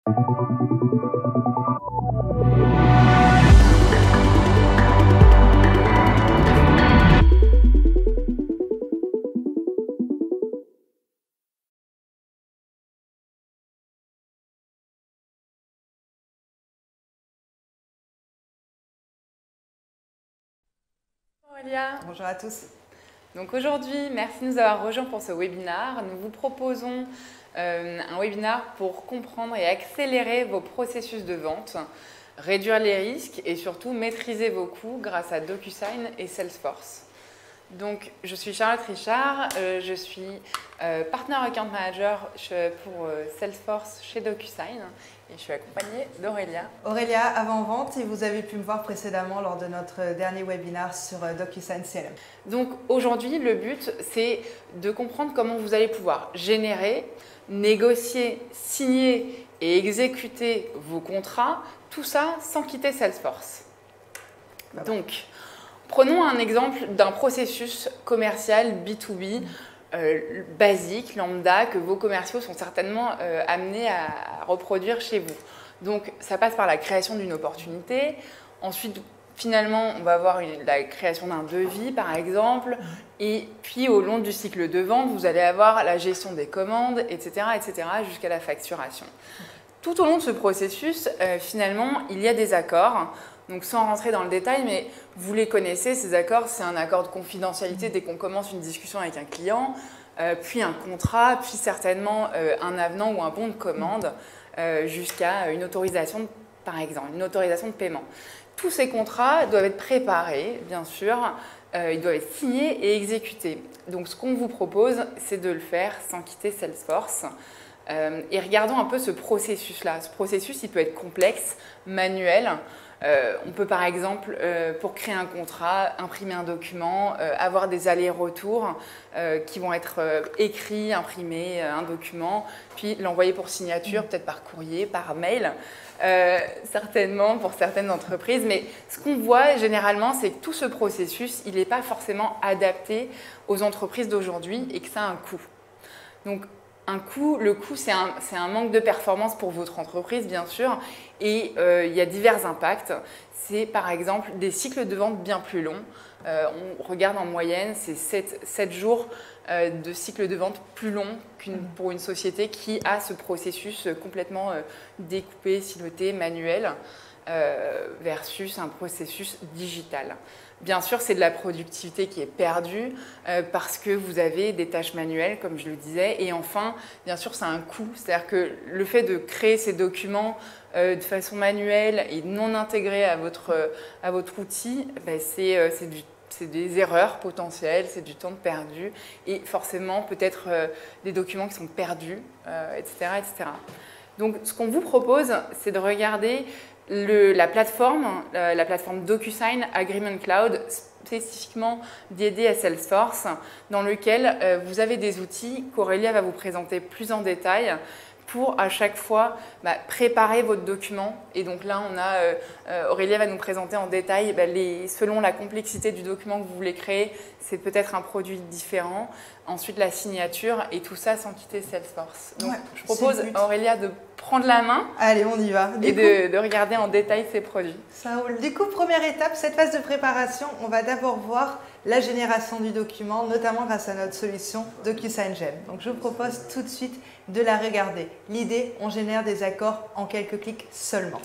Aurélia. Bonjour à tous. Donc aujourd'hui, merci de nous avoir rejoints pour ce webinaire. Nous vous proposons un webinaire pour comprendre et accélérer vos processus de vente, réduire les risques et surtout maîtriser vos coûts grâce à DocuSign et Salesforce. Donc, je suis Charlotte Richard, je suis Partner Account Manager pour Salesforce chez DocuSign et je suis accompagnée d'Aurélia. Aurélia, avant-vente, et vous avez pu me voir précédemment lors de notre dernier webinaire sur DocuSign CLM. Donc, aujourd'hui, le but, c'est de comprendre comment vous allez pouvoir générer, négocier, signer et exécuter vos contrats, tout ça sans quitter Salesforce. Donc, prenons un exemple d'un processus commercial B2B basique, lambda, que vos commerciaux sont certainement amenés à reproduire chez vous. Donc, ça passe par la création d'une opportunité. Ensuite, finalement, on va avoir la création d'un devis, par exemple. Et puis, au long du cycle de vente, vous allez avoir la gestion des commandes, etc., jusqu'à la facturation. Tout au long de ce processus, finalement, il y a des accords. Donc sans rentrer dans le détail, mais vous les connaissez, ces accords, c'est un accord de confidentialité dès qu'on commence une discussion avec un client, puis un contrat, puis certainement un avenant ou un bon de commande, jusqu'à une autorisation, par exemple, une autorisation de paiement. Tous ces contrats doivent être préparés, bien sûr, ils doivent être signés et exécutés. Donc ce qu'on vous propose, c'est de le faire sans quitter Salesforce. Et regardons un peu ce processus-là. Ce processus, il peut être complexe, manuel. On peut par exemple, pour créer un contrat, imprimer un document, avoir des allers-retours qui vont être écrits, imprimés, un document, puis l'envoyer pour signature, peut-être par courrier, par mail, certainement pour certaines entreprises. Mais ce qu'on voit généralement, c'est que tout ce processus, il n'est pas forcément adapté aux entreprises d'aujourd'hui et que ça a un coût. Donc, le coût, c'est un manque de performance pour votre entreprise, bien sûr, et il y a divers impacts. C'est par exemple des cycles de vente bien plus longs. On regarde en moyenne, c'est 7 jours de cycle de vente plus long pour une société qui a ce processus complètement découpé, siloté, manuel, versus un processus digital. Bien sûr, c'est de la productivité qui est perdue parce que vous avez des tâches manuelles, comme je le disais. Et enfin, bien sûr, ça a un coût. C'est-à-dire que le fait de créer ces documents de façon manuelle et non intégrés à votre outil, ben c'est des erreurs potentielles, c'est du temps perdu et forcément peut-être des documents qui sont perdus, etc., etc. Donc, ce qu'on vous propose, c'est de regarder la plateforme DocuSign Agreement Cloud, spécifiquement dédiée à Salesforce, dans lequel vous avez des outils qu'Aurélia va vous présenter plus en détail pour à chaque fois préparer votre document. Et donc là, Aurélia va nous présenter en détail selon la complexité du document que vous voulez créer, c'est peut-être un produit différent. Ensuite, la signature et tout ça sans quitter Salesforce. Donc, je propose à Aurélia de prendre la main. Allez, on y va. De regarder en détail ces produits. Ça roule. Du coup, première étape, cette phase de préparation, on va d'abord voir la génération du document, notamment grâce à notre solution DocuSign Gem. Donc, je vous propose tout de suite de la regarder. L'idée, on génère des accords en quelques clics seulement.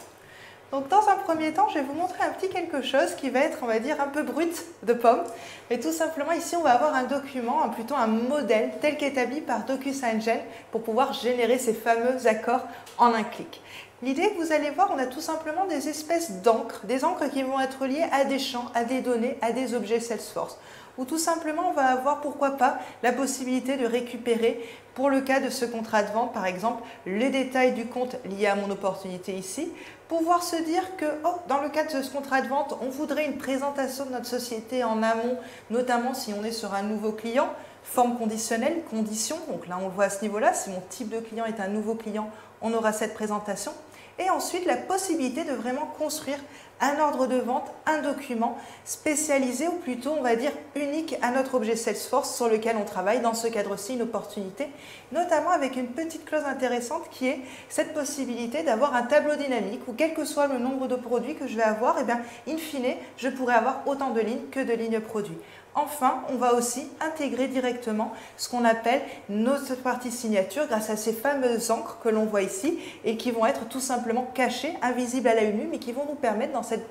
Donc, dans un premier temps, je vais vous montrer un petit quelque chose qui va être, on va dire, un peu brut de pomme. Mais tout simplement, ici, on va avoir un document, plutôt un modèle tel qu'établi par DocuSign Gem pour pouvoir générer ces fameux accords en un clic. L'idée que vous allez voir, on a tout simplement des espèces d'encres, des encres qui vont être liées à des champs, à des données, à des objets Salesforce. Ou tout simplement, on va avoir, pourquoi pas, la possibilité de récupérer, pour le cas de ce contrat de vente, par exemple, les détails du compte lié à mon opportunité ici, pouvoir se dire que, dans le cadre de ce contrat de vente, on voudrait une présentation de notre société en amont, notamment si on est sur un nouveau client, forme conditionnelle, condition, donc là on le voit à ce niveau-là, si mon type de client est un nouveau client, on aura cette présentation. Et ensuite, la possibilité de vraiment construire un ordre de vente, un document spécialisé ou plutôt, on va dire, unique à notre objet Salesforce sur lequel on travaille. Dans ce cadre-ci, une opportunité, notamment avec une petite clause intéressante qui est cette possibilité d'avoir un tableau dynamique où quel que soit le nombre de produits que je vais avoir, eh bien, in fine, je pourrai avoir autant de lignes que de lignes produits. Enfin, on va aussi intégrer directement ce qu'on appelle notre partie signature grâce à ces fameuses encres que l'on voit ici et qui vont être tout simplement cachées, invisibles à l'œil nu, mais qui vont nous permettre dans cette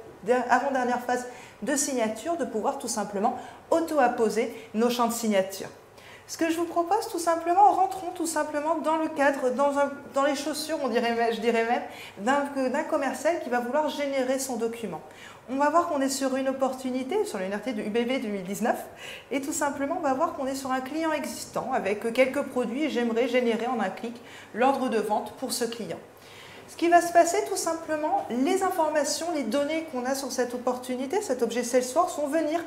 avant-dernière phase de signature de pouvoir tout simplement auto-apposer nos champs de signature. Ce que je vous propose tout simplement, rentrons tout simplement dans le cadre, dans les chaussures, je dirais même, d'un commercial qui va vouloir générer son document. On va voir qu'on est sur une opportunité, sur l'UNRT de UBV 2019, et tout simplement, on va voir qu'on est sur un client existant avec quelques produits et j'aimerais générer en un clic l'ordre de vente pour ce client. Ce qui va se passer, tout simplement, les informations, les données qu'on a sur cette opportunité, cet objet Salesforce, vont venir,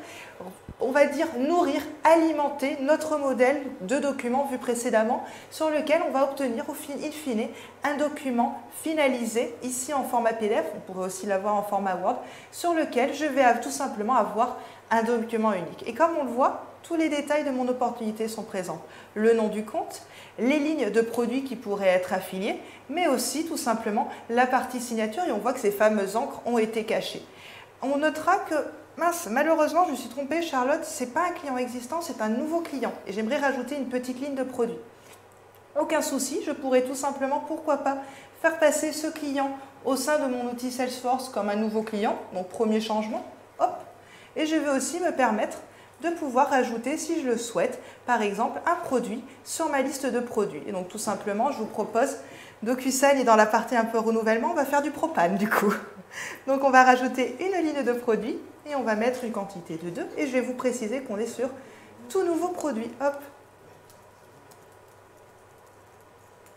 on va dire, nourrir, alimenter notre modèle de document vu précédemment, sur lequel on va obtenir, in fine, un document finalisé, ici en format PDF, on pourrait aussi l'avoir en format Word, sur lequel je vais tout simplement avoir un document unique. Et comme on le voit, tous les détails de mon opportunité sont présents. Le nom du compte, les lignes de produits qui pourraient être affiliées, mais aussi tout simplement la partie signature et on voit que ces fameuses encres ont été cachées. On notera que, mince, malheureusement je me suis trompée Charlotte, ce n'est pas un client existant, c'est un nouveau client et j'aimerais rajouter une petite ligne de produits. Aucun souci, je pourrais tout simplement, pourquoi pas, faire passer ce client au sein de mon outil Salesforce comme un nouveau client, donc premier changement, hop, et je vais aussi me permettre de pouvoir rajouter, si je le souhaite, par exemple, un produit sur ma liste de produits. Et donc, tout simplement, je vous propose, DocuSign est dans la partie un peu renouvellement, on va faire du propane, du coup. Donc, on va rajouter une ligne de produits et on va mettre une quantité de 2. Et je vais vous préciser qu'on est sur tout nouveau produit. Hop.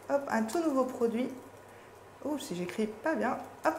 Hop, un tout nouveau produit. Oh, si j'écris pas bien. Hop,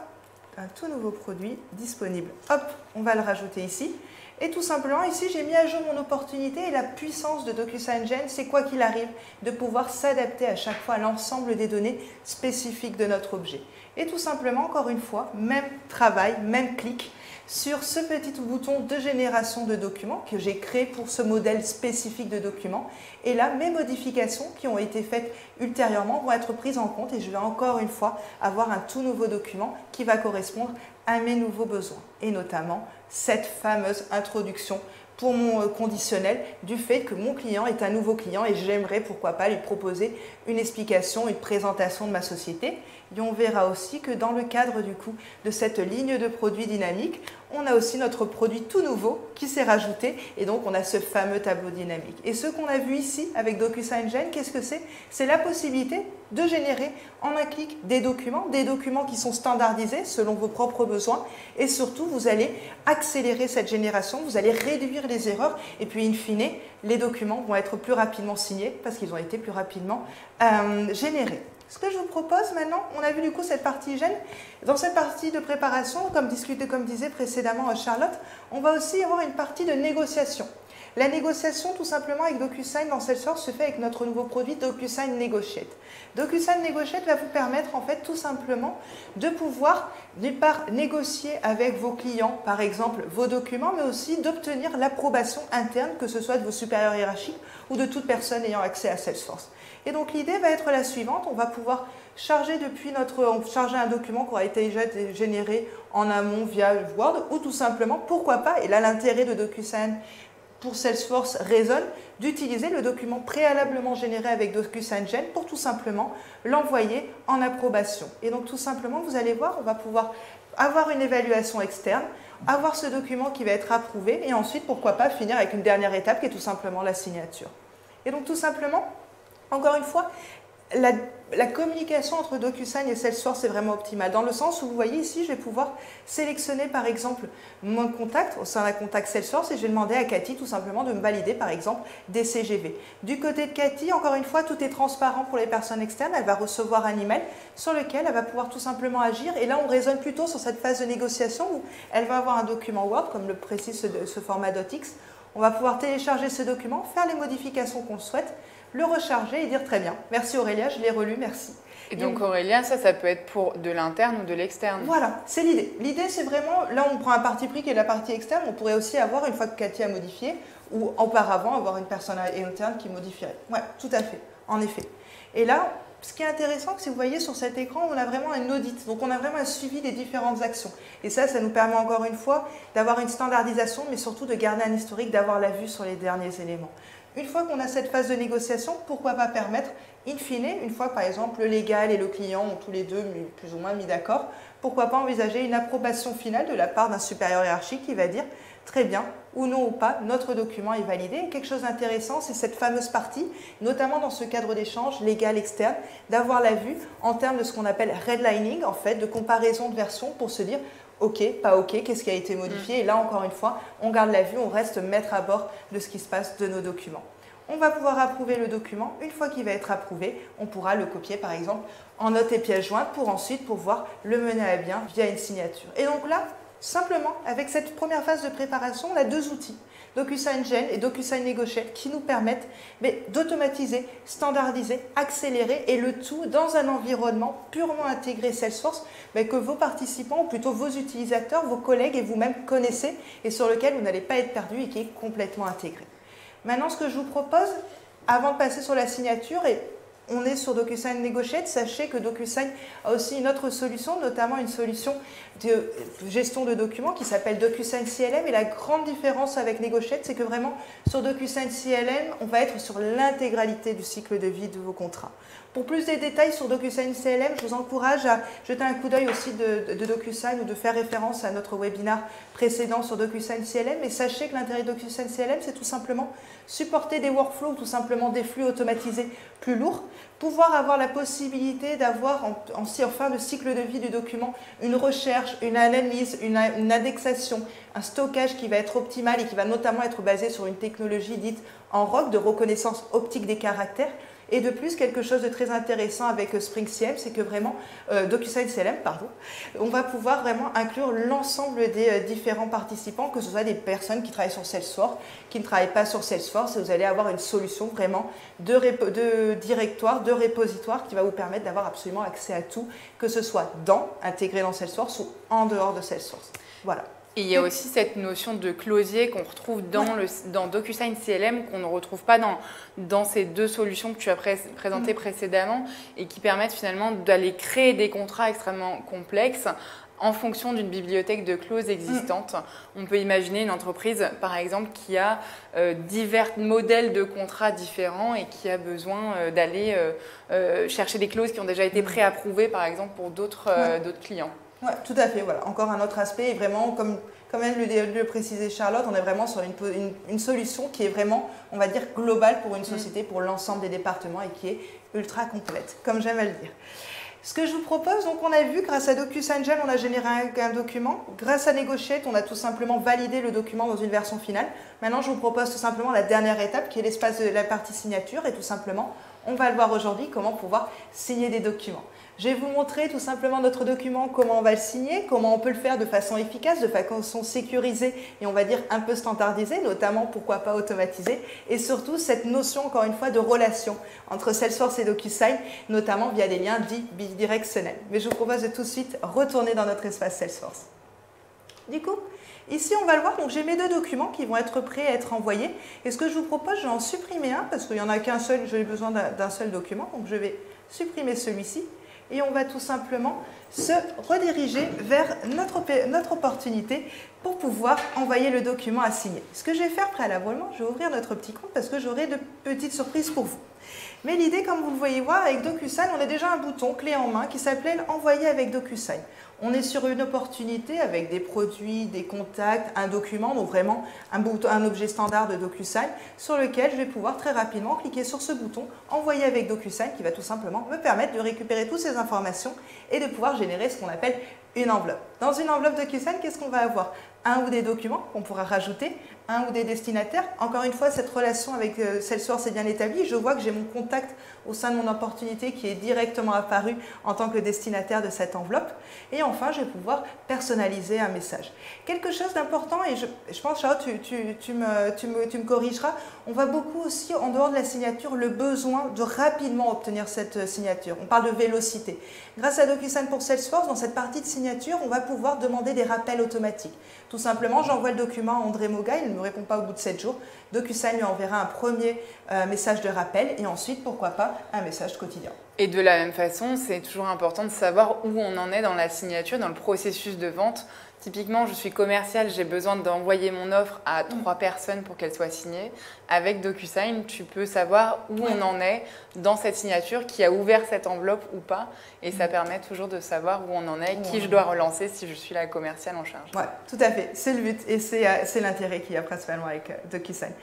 un tout nouveau produit disponible. Hop, on va le rajouter ici. Et tout simplement, ici, j'ai mis à jour mon opportunité et la puissance de DocuSign Gen, c'est quoi qu'il arrive, de pouvoir s'adapter à chaque fois à l'ensemble des données spécifiques de notre objet. Et tout simplement, encore une fois, même travail, même clic sur ce petit bouton de génération de documents que j'ai créé pour ce modèle spécifique de documents. Et là, mes modifications qui ont été faites ultérieurement vont être prises en compte et je vais encore une fois avoir un tout nouveau document qui va correspondre à mes nouveaux besoins. Et notamment, cette fameuse introduction pour mon conditionnel du fait que mon client est un nouveau client et j'aimerais pourquoi pas lui proposer une explication, une présentation de ma société. Et on verra aussi que dans le cadre du coup de cette ligne de produits dynamique, on a aussi notre produit tout nouveau qui s'est rajouté et donc on a ce fameux tableau dynamique. Et ce qu'on a vu ici avec DocuSign Gen, qu'est-ce que c'est? C'est la possibilité de générer en un clic des documents qui sont standardisés selon vos propres besoins et surtout vous allez accélérer cette génération, vous allez réduire les erreurs et puis in fine, les documents vont être plus rapidement signés parce qu'ils ont été plus rapidement générés. Ce que je vous propose maintenant, on a vu du coup cette partie Gen. Dans cette partie de préparation, comme disait précédemment Charlotte, on va aussi avoir une partie de négociation. La négociation, tout simplement, avec DocuSign dans Salesforce se fait avec notre nouveau produit DocuSign Negotiate. DocuSign Negotiate va vous permettre, en fait, tout simplement, de pouvoir, d'une part, négocier avec vos clients, par exemple, vos documents, mais aussi d'obtenir l'approbation interne, que ce soit de vos supérieurs hiérarchiques ou de toute personne ayant accès à Salesforce. Et donc, l'idée va être la suivante. On va pouvoir charger un document qui aura été déjà généré en amont via Word ou tout simplement, pourquoi pas, et là, l'intérêt de DocuSign pour Salesforce résonne d'utiliser le document préalablement généré avec DocuSign Gen pour tout simplement l'envoyer en approbation. Et donc tout simplement, vous allez voir, on va pouvoir avoir une évaluation externe, avoir ce document qui va être approuvé et ensuite, pourquoi pas, finir avec une dernière étape qui est tout simplement la signature. Et donc tout simplement, encore une fois, la communication entre DocuSign et Salesforce est vraiment optimale, dans le sens où vous voyez ici, je vais pouvoir sélectionner par exemple mon contact au sein d'un contact Salesforce et je vais demander à Cathy tout simplement de me valider par exemple des CGV. Du côté de Cathy, encore une fois, tout est transparent pour les personnes externes, elle va recevoir un email sur lequel elle va pouvoir tout simplement agir et là on raisonne plutôt sur cette phase de négociation où elle va avoir un document Word, comme le précise ce format .x. On va pouvoir télécharger ce document, faire les modifications qu'on souhaite, le recharger et dire très bien. Merci Aurélia, je l'ai relu, merci. Et donc Aurélia, ça peut être pour de l'interne ou de l'externe. Voilà, c'est l'idée. L'idée, c'est vraiment, là on prend un parti pris qui est la partie externe, on pourrait aussi avoir, une fois que Cathy a modifié, ou auparavant, avoir une personne interne qui modifierait. Ouais, tout à fait, en effet. Et là, ce qui est intéressant, c'est que vous voyez sur cet écran, on a vraiment un audit. Donc on a vraiment un suivi des différentes actions. Et ça nous permet encore une fois d'avoir une standardisation, mais surtout de garder un historique, d'avoir la vue sur les derniers éléments. Une fois qu'on a cette phase de négociation, pourquoi pas permettre, in fine, une fois par exemple le légal et le client ont tous les deux plus ou moins mis d'accord, pourquoi pas envisager une approbation finale de la part d'un supérieur hiérarchique qui va dire très bien, ou non ou pas, notre document est validé. Et quelque chose d'intéressant, c'est cette fameuse partie, notamment dans ce cadre d'échange légal-externe, d'avoir la vue en termes de ce qu'on appelle redlining, en fait, de comparaison de versions pour se dire OK, pas OK, qu'est-ce qui a été modifié. Et là, encore une fois, on garde la vue, on reste maître à bord de ce qui se passe de nos documents. On va pouvoir approuver le document. Une fois qu'il va être approuvé, on pourra le copier, par exemple, en note et pièce jointe pour ensuite pouvoir le mener à bien via une signature. Et donc là, simplement, avec cette première phase de préparation, on a deux outils, DocuSign Gen et DocuSign Negotiate, qui nous permettent d'automatiser, standardiser, accélérer, et le tout dans un environnement purement intégré Salesforce, que vos participants, ou plutôt vos utilisateurs, vos collègues et vous-même connaissez, et sur lequel vous n'allez pas être perdu et qui est complètement intégré. Maintenant, ce que je vous propose, avant de passer sur la signature, et on est sur DocuSign Negotiate, sachez que DocuSign a aussi une autre solution, notamment une solution de gestion de documents qui s'appelle DocuSign CLM. Et la grande différence avec Negotiate, c'est que vraiment sur DocuSign CLM, on va être sur l'intégralité du cycle de vie de vos contrats. Pour plus de détails sur DocuSign CLM, je vous encourage à jeter un coup d'œil aussi de DocuSign ou de faire référence à notre webinaire précédent sur DocuSign CLM. Et sachez que l'intérêt de DocuSign CLM, c'est tout simplement supporter des workflows, tout simplement des flux automatisés plus lourds, pouvoir avoir la possibilité d'avoir en fin de cycle de vie du document une recherche, une analyse, une indexation, un stockage qui va être optimal et qui va notamment être basé sur une technologie dite en ROC de reconnaissance optique des caractères. Et de plus, quelque chose de très intéressant avec SpringCM, c'est que vraiment, DocuSign CLM, pardon, on va pouvoir vraiment inclure l'ensemble des différents participants, que ce soit des personnes qui travaillent sur Salesforce, qui ne travaillent pas sur Salesforce, et vous allez avoir une solution vraiment de directoire, de repositoire qui va vous permettre d'avoir absolument accès à tout, que ce soit intégré dans Salesforce ou en dehors de Salesforce. Voilà. Et il y a aussi cette notion de closier qu'on retrouve dans DocuSign CLM, qu'on ne retrouve pas dans ces deux solutions que tu as présentées précédemment, et qui permettent finalement d'aller créer des contrats extrêmement complexes en fonction d'une bibliothèque de clauses existante. On peut imaginer une entreprise, par exemple, qui a divers modèles de contrats différents et qui a besoin d'aller chercher des clauses qui ont déjà été préapprouvées, par exemple, pour d'autres clients. Oui, tout à fait. Voilà. Encore un autre aspect. Et vraiment, comme même le précisait Charlotte, on est vraiment sur une solution qui est vraiment, on va dire, globale pour une société, pour l'ensemble des départements et qui est ultra complète, comme j'aime à le dire. Ce que je vous propose, donc on a vu, grâce à DocuSign Gen, on a généré un document. Grâce à Negotiate, on a tout simplement validé le document dans une version finale. Maintenant, je vous propose tout simplement la dernière étape, qui est l'espace de la partie signature. Et tout simplement, on va le voir aujourd'hui, comment pouvoir signer des documents. Je vais vous montrer tout simplement notre document, comment on va le signer, comment on peut le faire de façon efficace, de façon sécurisée et on va dire un peu standardisée, notamment pourquoi pas automatisée, et surtout cette notion encore une fois de relation entre Salesforce et DocuSign, notamment via des liens dits bidirectionnels. Mais je vous propose de tout de suite retourner dans notre espace Salesforce. Du coup, ici on va le voir, donc j'ai mes deux documents qui vont être prêts à être envoyés. Et ce que je vous propose, je vais en supprimer un parce qu'il n'y en a qu'un seul, j'ai besoin d'un seul document, donc je vais supprimer celui-ci. Et on va tout simplement se rediriger vers notre opportunité pour pouvoir envoyer le document à signer. Ce que je vais faire préalablement, je vais ouvrir notre petit compte parce que j'aurai de petites surprises pour vous. Mais l'idée, comme vous le voyez voir, avec DocuSign, on a déjà un bouton clé en main qui s'appelle « Envoyer avec DocuSign ». On est sur une opportunité avec des produits, des contacts, un document, donc vraiment un objet standard de DocuSign sur lequel je vais pouvoir très rapidement cliquer sur ce bouton « Envoyer avec DocuSign » qui va tout simplement me permettre de récupérer toutes ces informations et de pouvoir générer ce qu'on appelle une enveloppe. Dans une enveloppe DocuSign, qu'est-ce qu'on va avoir? un ou des documents qu'on pourra rajouter, un ou des destinataires. Encore une fois, cette relation avec Salesforce est bien établie. Je vois que j'ai mon contact au sein de mon opportunité qui est directement apparu en tant que destinataire de cette enveloppe. Et enfin, je vais pouvoir personnaliser un message. Quelque chose d'important, et je pense, Charlotte, tu me corrigeras, on voit beaucoup aussi, en dehors de la signature, le besoin de rapidement obtenir cette signature. On parle de vélocité. Grâce à DocuSign pour Salesforce, dans cette partie de signature, on va pouvoir demander des rappels automatiques. Tout simplement, j'envoie le document à André Moga, il ne me répond pas au bout de 7 jours. DocuSign lui enverra un premier message de rappel et ensuite, pourquoi pas, un message quotidien. Et de la même façon, c'est toujours important de savoir où on en est dans la signature, dans le processus de vente. Typiquement, je suis commercial, j'ai besoin d'envoyer mon offre à 3 personnes pour qu'elle soit signée. Avec DocuSign, tu peux savoir où on en est dans cette signature, qui a ouvert cette enveloppe ou pas. Et ça permet toujours de savoir où on en est, qui je dois relancer si je suis la commerciale en charge. Oui, tout à fait. C'est le but et c'est l'intérêt qu'il y a principalement avec DocuSign.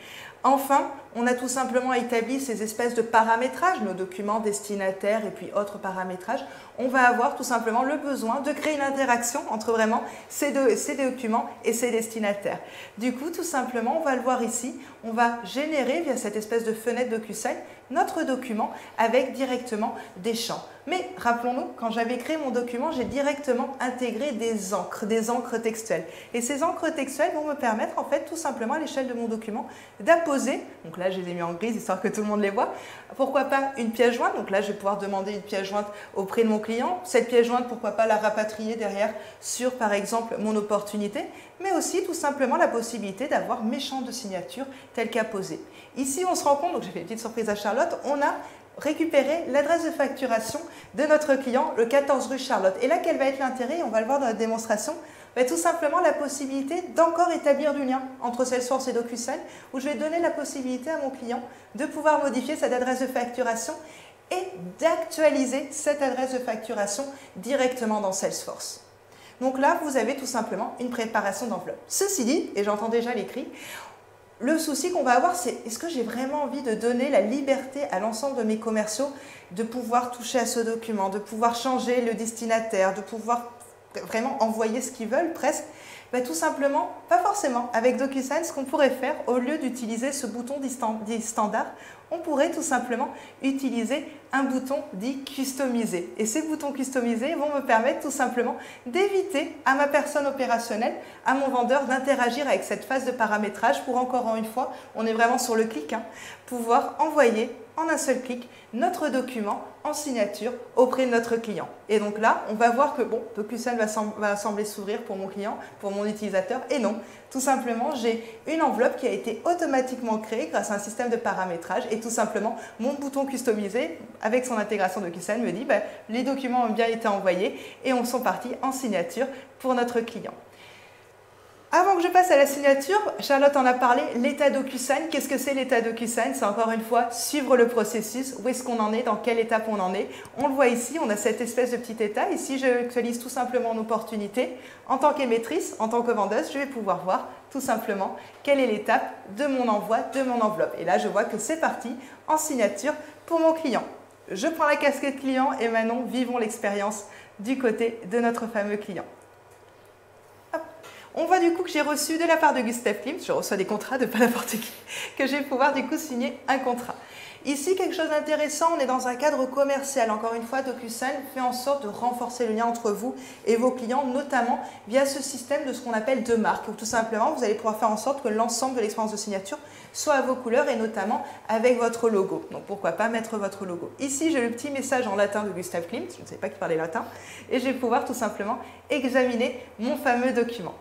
Enfin, on a tout simplement établi ces espèces de paramétrages, nos documents destinataires et puis autres paramétrages. On va avoir tout simplement le besoin de créer une interaction entre vraiment ces documents et ces destinataires. Du coup, tout simplement, on va le voir ici, on va générer via cette espèce de fenêtre DocuSign notre document avec directement des champs. Mais rappelons-nous, quand j'avais créé mon document, j'ai directement intégré des encres textuelles. Et ces encres textuelles vont me permettre, en fait, tout simplement à l'échelle de mon document, d'apposer, donc là je les ai mis en grise histoire que tout le monde les voit, pourquoi pas une pièce jointe, donc là je vais pouvoir demander une pièce jointe auprès de mon client, cette pièce jointe, pourquoi pas la rapatrier derrière sur, par exemple, mon opportunité, mais aussi tout simplement la possibilité d'avoir mes champs de signature tels qu'apposés. Ici, on se rend compte, donc j'ai fait une petite surprise à Charlotte, on a récupéré l'adresse de facturation de notre client, le 14 rue Charlotte. Et là, quel va être l'intérêt? On va le voir dans la démonstration. Tout simplement la possibilité d'encore établir du lien entre Salesforce et DocuSign, où je vais donner la possibilité à mon client de pouvoir modifier cette adresse de facturation et d'actualiser cette adresse de facturation directement dans Salesforce. Donc là, vous avez tout simplement une préparation d'enveloppe. Ceci dit, et j'entends déjà les cris, le souci qu'on va avoir, c'est est-ce que j'ai vraiment envie de donner la liberté à l'ensemble de mes commerciaux de pouvoir toucher à ce document, de pouvoir changer le destinataire, de pouvoir vraiment envoyer ce qu'ils veulent presque? Tout simplement, pas forcément. Avec DocuSign, ce qu'on pourrait faire, au lieu d'utiliser ce bouton dit standard, on pourrait tout simplement utiliser un bouton dit customisé. Et ces boutons customisés vont me permettre tout simplement d'éviter à ma personne opérationnelle, à mon vendeur, d'interagir avec cette phase de paramétrage pour, encore une fois, on est vraiment sur le clic, pouvoir envoyer en un seul clic notre document en signature auprès de notre client. Et donc là, on va voir que bon, DocuSign va sembler s'ouvrir pour mon client, pour mon utilisateur, et non. Tout simplement, j'ai une enveloppe qui a été automatiquement créée grâce à un système de paramétrage et tout simplement, mon bouton customisé, avec son intégration DocuSign, me dit les documents ont bien été envoyés et on sont partis en signature pour notre client. Avant que je passe à la signature, Charlotte en a parlé, l'état DocuSign. Qu'est-ce que c'est l'état DocuSign? C'est encore une fois suivre le processus, où est-ce qu'on en est, dans quelle étape on en est. On le voit ici, on a cette espèce de petit état. Ici, je actualise tout simplement en opportunité. En tant qu'émettrice, en tant que vendeuse, je vais pouvoir voir tout simplement quelle est l'étape de mon envoi de mon enveloppe. Et là, je vois que c'est parti en signature pour mon client. Je prends la casquette client et maintenant, vivons l'expérience du côté de notre fameux client. On voit du coup que j'ai reçu de la part de Gustav Klimt, je reçois des contrats de pas n'importe qui, que je vais pouvoir du coup signer un contrat. Ici, quelque chose d'intéressant, on est dans un cadre commercial. Encore une fois, DocuSign fait en sorte de renforcer le lien entre vous et vos clients, notamment via ce système de ce qu'on appelle de marque, où tout simplement, vous allez pouvoir faire en sorte que l'ensemble de l'expérience de signature soit à vos couleurs et notamment avec votre logo. Donc, pourquoi pas mettre votre logo. Ici, j'ai le petit message en latin de Gustav Klimt, je ne savais pas qu'il parlait latin, et je vais pouvoir tout simplement examiner mon fameux document.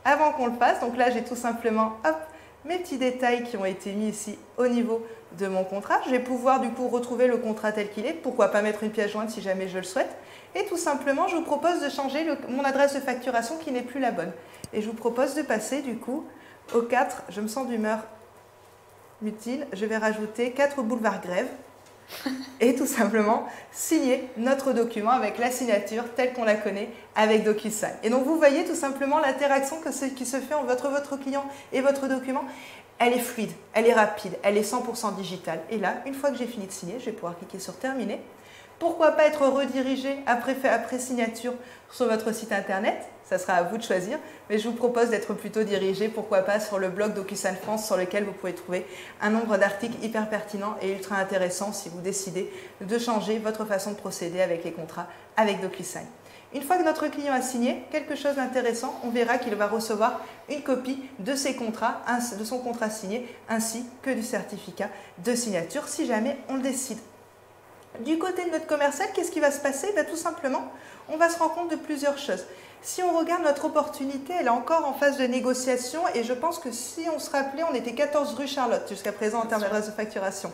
Avant qu'on le fasse, donc là, j'ai tout simplement mes petits détails qui ont été mis ici au niveau de mon contrat. Je vais pouvoir du coup retrouver le contrat tel qu'il est. Pourquoi pas mettre une pièce jointe si jamais je le souhaite. Et tout simplement, je vous propose de changer mon adresse de facturation qui n'est plus la bonne. Et je vous propose de passer du coup au 4, je me sens d'humeur utile, je vais rajouter 4 boulevard Grève. Et tout simplement signer notre document avec la signature telle qu'on la connaît avec DocuSign. Et donc vous voyez tout simplement l'interaction qui se fait entre votre client et votre document. Elle est fluide, elle est rapide, elle est 100% digitale. Et là, une fois que j'ai fini de signer, je vais pouvoir cliquer sur terminer. Pourquoi pas être redirigé après signature sur votre site internet? Ça sera à vous de choisir, mais je vous propose d'être plutôt dirigé, pourquoi pas, sur le blog DocuSign France, sur lequel vous pouvez trouver un nombre d'articles hyper pertinents et ultra intéressants si vous décidez de changer votre façon de procéder avec les contrats avec DocuSign. Une fois que notre client a signé quelque chose d'intéressant, on verra qu'il va recevoir une copie de son contrat signé, ainsi que du certificat de signature, si jamais on le décide. Du côté de notre commercial, qu'est-ce qui va se passer? Tout simplement, on va se rendre compte de plusieurs choses. Si on regarde notre opportunité, elle est encore en phase de négociation et je pense que si on se rappelait, on était 14 rue Charlotte jusqu'à présent en termes d'adresse de facturation.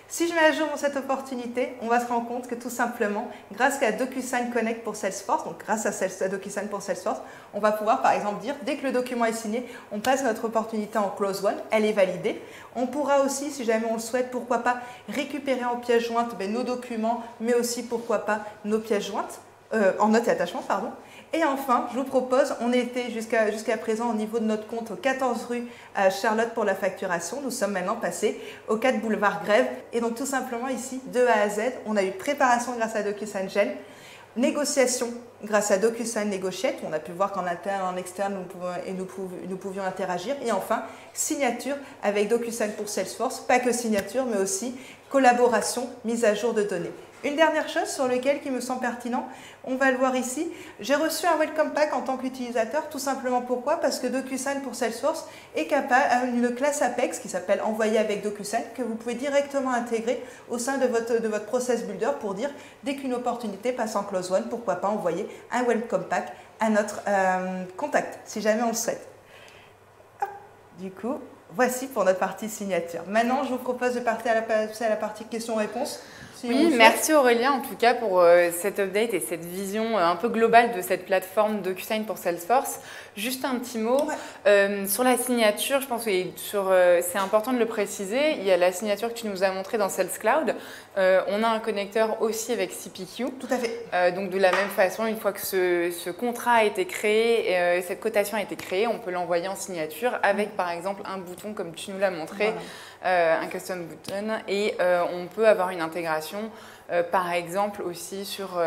Si je mets à jour cette opportunité, on va se rendre compte que tout simplement, grâce à DocuSign Connect pour Salesforce, donc grâce à DocuSign pour Salesforce, on va pouvoir par exemple dire, dès que le document est signé, on passe notre opportunité en Close One, elle est validée. On pourra aussi, si jamais on le souhaite, pourquoi pas récupérer en pièces jointes nos documents, mais aussi pourquoi pas nos pièces jointes, en notes et attachements, pardon. Et enfin, je vous propose, on était jusqu'à présent au niveau de notre compte au 14 rue Charlotte pour la facturation. Nous sommes maintenant passés au 4 boulevard Grève. Et donc tout simplement ici, de A à Z, on a eu préparation grâce à DocuSign Gel, négociation grâce à DocuSign Negotiate. On a pu voir qu'en interne, en externe, nous pouvions interagir. Et enfin, signature avec DocuSign pour Salesforce. Pas que signature, mais aussi collaboration, mise à jour de données. Une dernière chose sur laquelle qui me semble pertinent, on va le voir ici. J'ai reçu un Welcome Pack en tant qu'utilisateur, tout simplement pourquoi? Parce que DocuSign pour Salesforce est capable d'une classe Apex qui s'appelle Envoyer avec DocuSign que vous pouvez directement intégrer au sein de votre Process Builder pour dire dès qu'une opportunité passe en Close One, pourquoi pas envoyer un Welcome Pack à notre contact, si jamais on le souhaite. Hop. Du coup, voici pour notre partie signature. Maintenant, je vous propose de passer à la partie questions-réponses. Oui, merci Aurélien en tout cas pour cet update et cette vision un peu globale de cette plateforme DocuSign pour Salesforce. Juste un petit mot sur la signature, je pense que c'est important de le préciser. Il y a la signature que tu nous as montrée dans Sales Cloud. On a un connecteur aussi avec CPQ. Tout à fait. Donc de la même façon, une fois que ce contrat a été créé, cette cotation a été créée, on peut l'envoyer en signature avec par exemple un bouton comme tu nous l'as montré. Voilà. Un custom button et on peut avoir une intégration par exemple aussi sur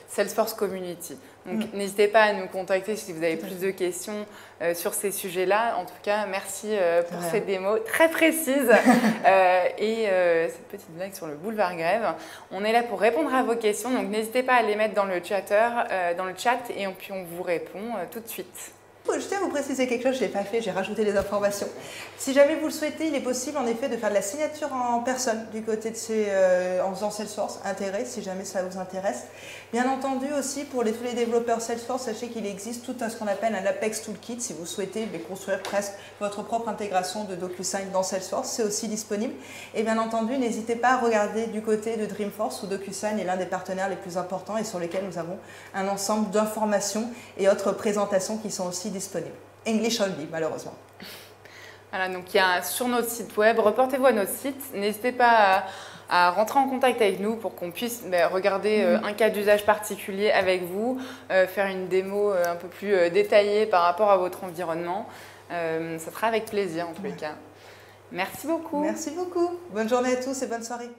Salesforce Community. Donc n'hésitez pas à nous contacter si vous avez plus de questions sur ces sujets-là. En tout cas, merci pour cette démo très précise et cette petite blague sur le boulevard Grève. On est là pour répondre à vos questions, donc n'hésitez pas à les mettre dans le chat et puis on vous répond tout de suite. Je tiens à vous préciser quelque chose, je ne l'ai pas fait, j'ai rajouté des informations. Si jamais vous le souhaitez, il est possible en effet de faire de la signature en personne du côté de en faisant Salesforce intégré, si jamais ça vous intéresse. Bien entendu aussi, pour tous les développeurs Salesforce, sachez qu'il existe tout ce qu'on appelle un Apex Toolkit. Si vous souhaitez construire presque votre propre intégration de DocuSign dans Salesforce, c'est aussi disponible. Et bien entendu, n'hésitez pas à regarder du côté de Dreamforce où DocuSign est l'un des partenaires les plus importants et sur lesquels nous avons un ensemble d'informations et autres présentations qui sont aussi disponibles. English only, malheureusement. Voilà, donc il y a sur notre site web, reportez-vous à notre site. N'hésitez pas à rentrer en contact avec nous pour qu'on puisse regarder un cas d'usage particulier avec vous, faire une démo un peu plus détaillée par rapport à votre environnement. Ça sera avec plaisir en tous les cas. Merci beaucoup. Merci beaucoup. Bonne journée à tous et bonne soirée.